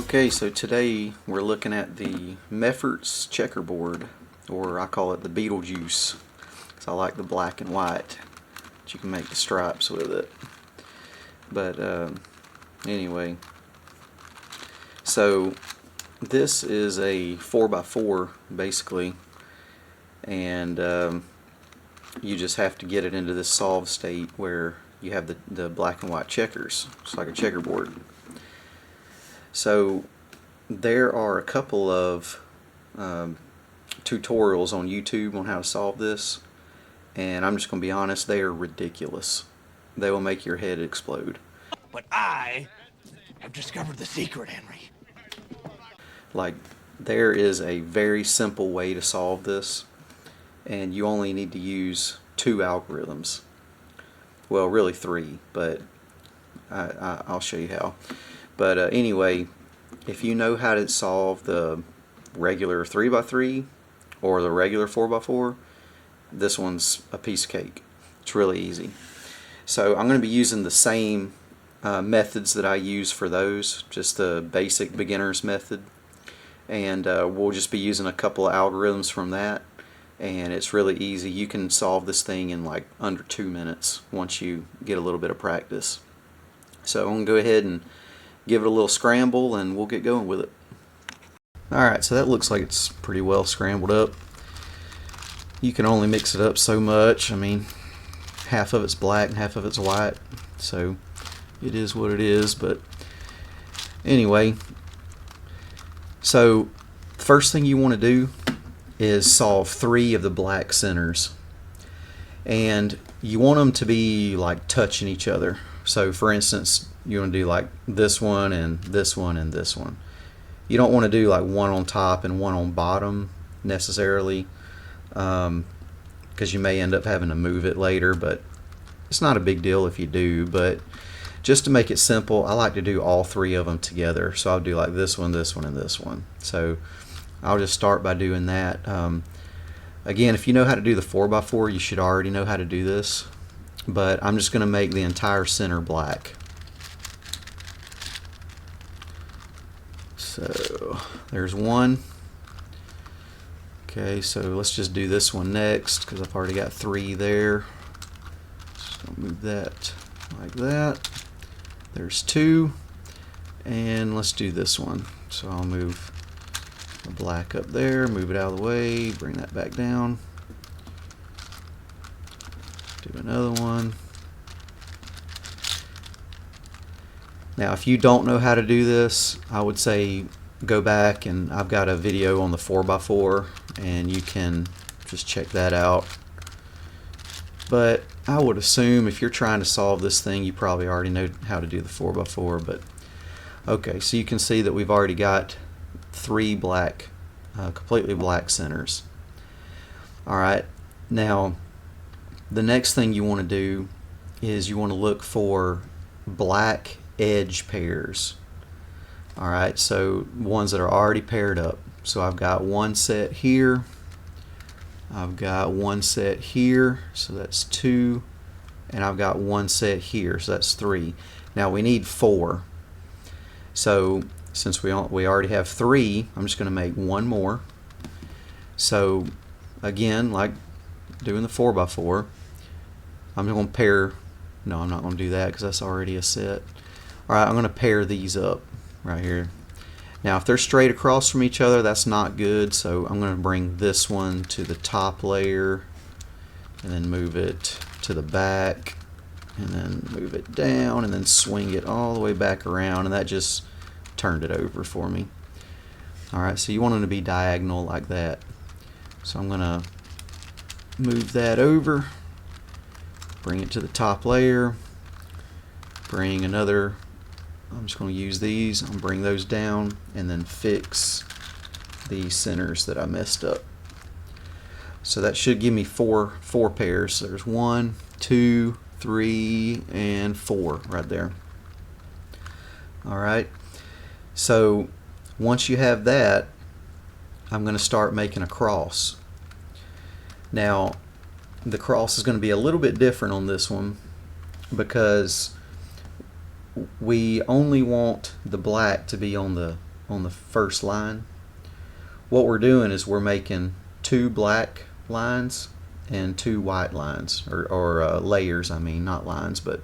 Okay, so today we're looking at the Meffert's Checkerboard, or I call it the Beetlejuice, because I like the black and white, but you can make the stripes with it. But anyway, so this is a 4x4 basically, and you just have to get it into this solved state where you have the black and white checkers. It's like a checkerboard. So there are a couple of tutorials on YouTube on how to solve this, and I'm just going to be honest, they are ridiculous. They will make your head explode. But I have discovered the secret, Henry. Like, there is a very simple way to solve this, and you only need to use 2 algorithms. Well, really 3, but I'll show you how. But anyway, if you know how to solve the regular 3x3 or the regular 4x4, this one's a piece of cake. It's really easy. So I'm going to be using the same methods that I use for those, just the basic beginner's method, and we'll just be using a couple of algorithms from that, and it's really easy. You can solve this thing in like under 2 minutes once you get a little bit of practice. So I'm going to go ahead and give it a little scramble and we'll get going with it. Alright, so that looks like it's pretty well scrambled up. You can only mix it up so much. I mean, half of it's black and half of it's white, so it is what it is. But anyway, so the first thing you want to do is solve 3 of the black centers, and you want them to be like touching each other. So for instance, you want to do like this one and this one and this one. You don't want to do like one on top and one on bottom necessarily, because you may end up having to move it later, but it's not a big deal if you do. But just to make it simple, I like to do all 3 of them together. So I'll do like this one, this one, and this one. So I'll just start by doing that. Again, if you know how to do the 4x4, you should already know how to do this, but I'm just going to make the entire center black. So there's one. Okay, so let's just do this one next because I've already got 3 there. So I'll move that like that. There's 2, and let's do this one. So I'll move the black up there, move it out of the way, bring that back down. Do another one. Now, if you don't know how to do this, I would say go back, and I've got a video on the 4x4 and you can just check that out. But I would assume if you're trying to solve this thing, you probably already know how to do the 4x4. But okay, so you can see that we've already got 3 black, completely black centers. Alright, now the next thing you want to do is you want to look for black edge pairs. Alright, so ones that are already paired up. So I've got one set here, I've got one set here, so that's 2, and I've got one set here, so that's 3. Now we need 4. So since we already have 3, I'm just going to make one more. So again, like doing the 4x4, I'm going to pair, no, I'm not going to do that because that's already a set. Alright, I'm going to pair these up right here. Now if they're straight across from each other, that's not good, so I'm going to bring this one to the top layer and then move it to the back and then move it down and then swing it all the way back around, and that just turned it over for me. Alright, so you want them to be diagonal like that. So I'm going to move that over, bring it to the top layer, bring another, I'm just going to use these, I'll bring those down and then fix the centers that I messed up. So that should give me four pairs. So there's 1, 2, 3, and 4 right there. Alright, so once you have that, I'm going to start making a cross. Now the cross is going to be a little bit different on this one because we only want the black to be on the on the first line. What we're doing is we're making 2 black lines and 2 white lines, or layers, I mean, not lines, but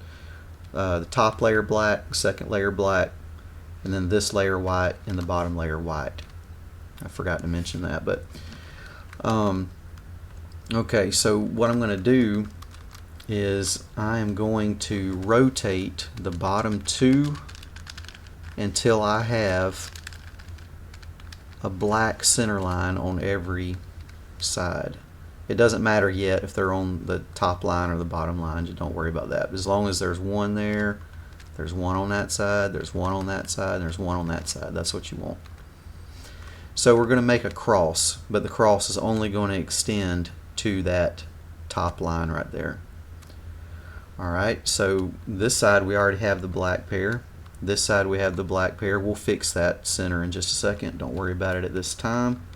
the top layer black, second layer black, and then this layer white and the bottom layer white. I forgot to mention that, but okay, so what I'm going to do is I am going to rotate the bottom 2 until I have a black center line on every side. It doesn't matter yet if they're on the top line or the bottom line, just don't worry about that. As long as there's one there, there's one on that side, there's one on that side, and there's one on that side. That's what you want. So we're going to make a cross, but the cross is only going to extend to that top line right there. Alright, so this side we already have the black pair. This side we have the black pair. We'll fix that center in just a second. Don't worry about it at this time.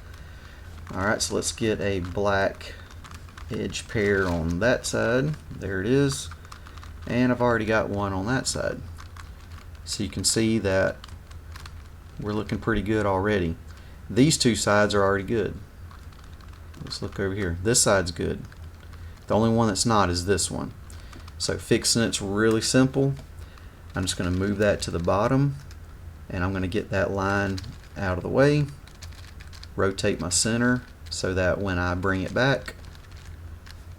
Alright, so let's get a black edge pair on that side. There it is. And I've already got one on that side. So you can see that we're looking pretty good already. These 2 sides are already good. Let's look over here. This side's good. The only one that's not is this one. So fixing it's really simple. I'm just going to move that to the bottom, and I'm going to get that line out of the way, rotate my center so that when I bring it back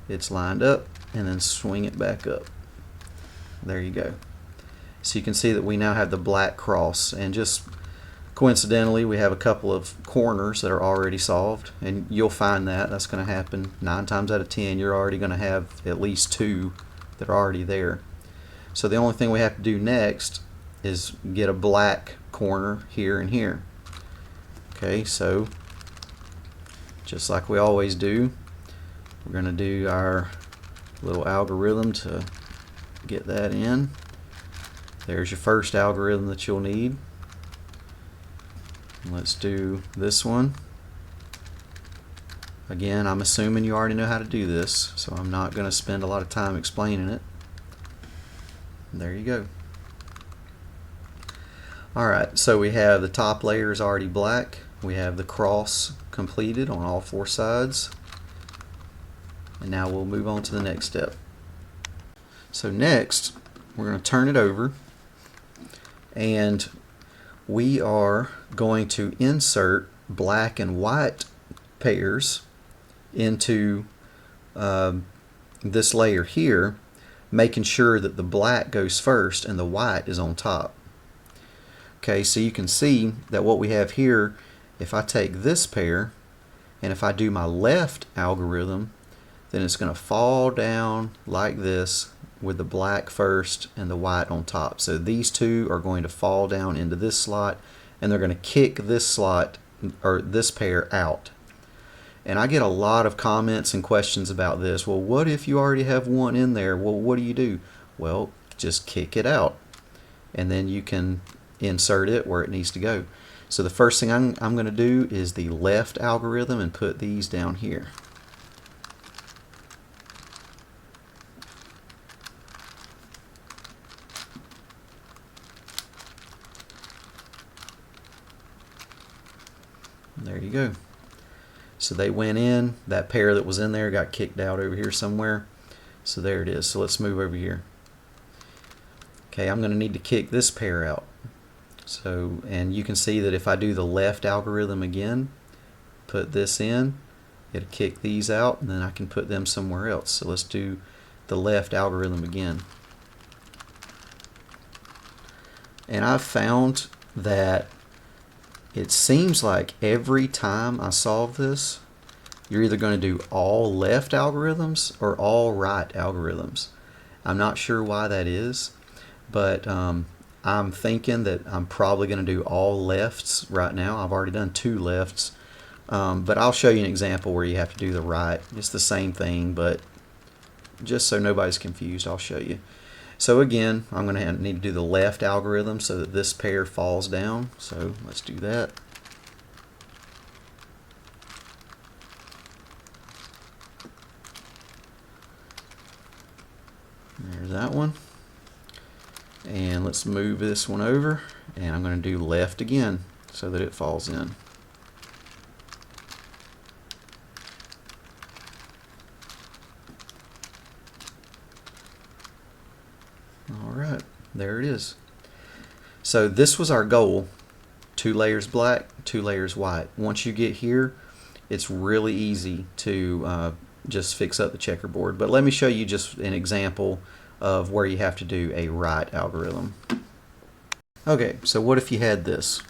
it's lined up, and then swing it back up. There you go. So you can see that we now have the black cross, and just coincidentally we have a couple of corners that are already solved, and you'll find that that's going to happen 9 times out of 10. You're already going to have at least 2 that are already there. So the only thing we have to do next is get a black corner here and here. Okay, so just like we always do, we're going to do our little algorithm to get that in. There's your first algorithm that you'll need. Let's do this one. Again, I'm assuming you already know how to do this, so I'm not going to spend a lot of time explaining it. There you go. Alright, so we have the top layer is already black. We have the cross completed on all 4 sides. And now we'll move on to the next step. So next, we're going to turn it over, and we are going to insert black and white pairs into this layer here, making sure that the black goes first and the white is on top. Okay, so you can see that what we have here, if I take this pair and if I do my left algorithm, then it's going to fall down like this with the black first and the white on top. So these 2 are going to fall down into this slot, and they're going to kick this slot or this pair out. And I get a lot of comments and questions about this. Well, what if you already have one in there? Well, what do? Well, just kick it out, and then you can insert it where it needs to go. So the first thing I'm going to do is the left algorithm and put these down here. There you go. So they went in, that pair that was in there got kicked out over here somewhere. So there it is. So let's move over here. Okay, I'm going to need to kick this pair out. So, and you can see that if I do the left algorithm again, put this in, it'll kick these out, and then I can put them somewhere else. So let's do the left algorithm again. And I've found that it seems like every time I solve this, you're either going to do all left algorithms or all right algorithms. I'm not sure why that is, but I'm thinking that I'm probably going to do all lefts right now. I've already done 2 lefts, but I'll show you an example where you have to do the right. It's the same thing, but just so nobody's confused, I'll show you. So again, I'm going to need to do the left algorithm so that this pair falls down. So let's do that. There's that one. And let's move this one over, and I'm going to do left again. so that it falls in. Alright, there it is. So this was our goal. 2 layers black, 2 layers white. Once you get here, it's really easy to just fix up the checkerboard. But let me show you just an example of where you have to do a right algorithm. Okay, so what if you had this?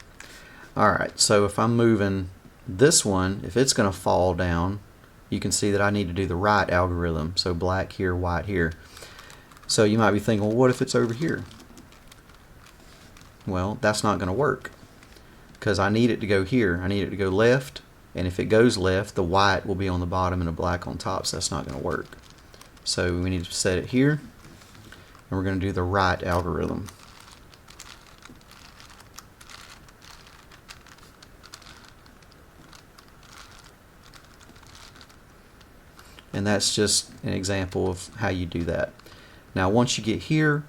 Alright, so if I'm moving this one, if it's going to fall down, you can see that I need to do the right algorithm. So black here, white here. So you might be thinking, well, what if it's over here? Well, that's not going to work, because I need it to go here. I need it to go left, and if it goes left, the white will be on the bottom and the black on top, so that's not going to work. So we need to set it here, and we're going to do the right algorithm. And that's just an example of how you do that. Now once you get here,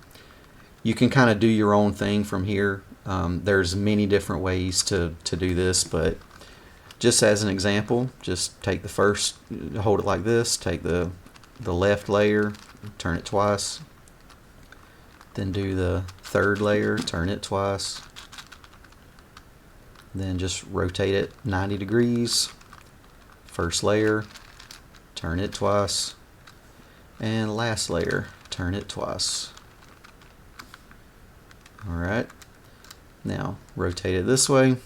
you can kind of do your own thing from here. There's many different ways to do this, but just as an example, just take the first, hold it like this, take the left layer, turn it twice, then do the third layer, turn it twice, then just rotate it 90 degrees, first layer, turn it twice, and last layer, turn it twice. Alright, now rotate it this way,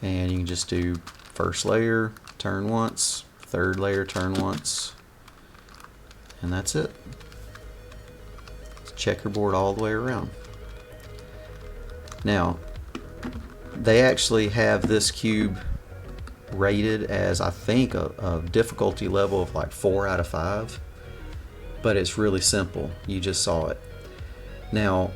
and you can just do first layer, turn once, third layer, turn once, and that's it. It's checkerboard all the way around. Now, they actually have this cube rated as, I think, a difficulty level of like 4 out of 5, but it's really simple. You just saw it. Now,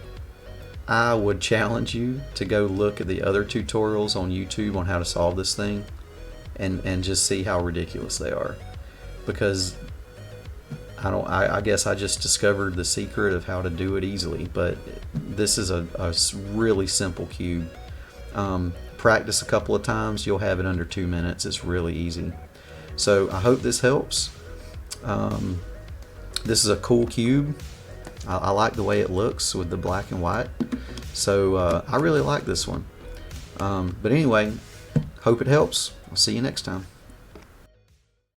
I would challenge you to go look at the other tutorials on YouTube on how to solve this thing and just see how ridiculous they are, because I guess I just discovered the secret of how to do it easily, but this is a really simple cube. Practice a couple of times, you'll have it under 2 minutes. It's really easy. So I hope this helps. This is a cool cube. I like the way it looks with the black and white. So I really like this one. But anyway, hope it helps. I'll see you next time.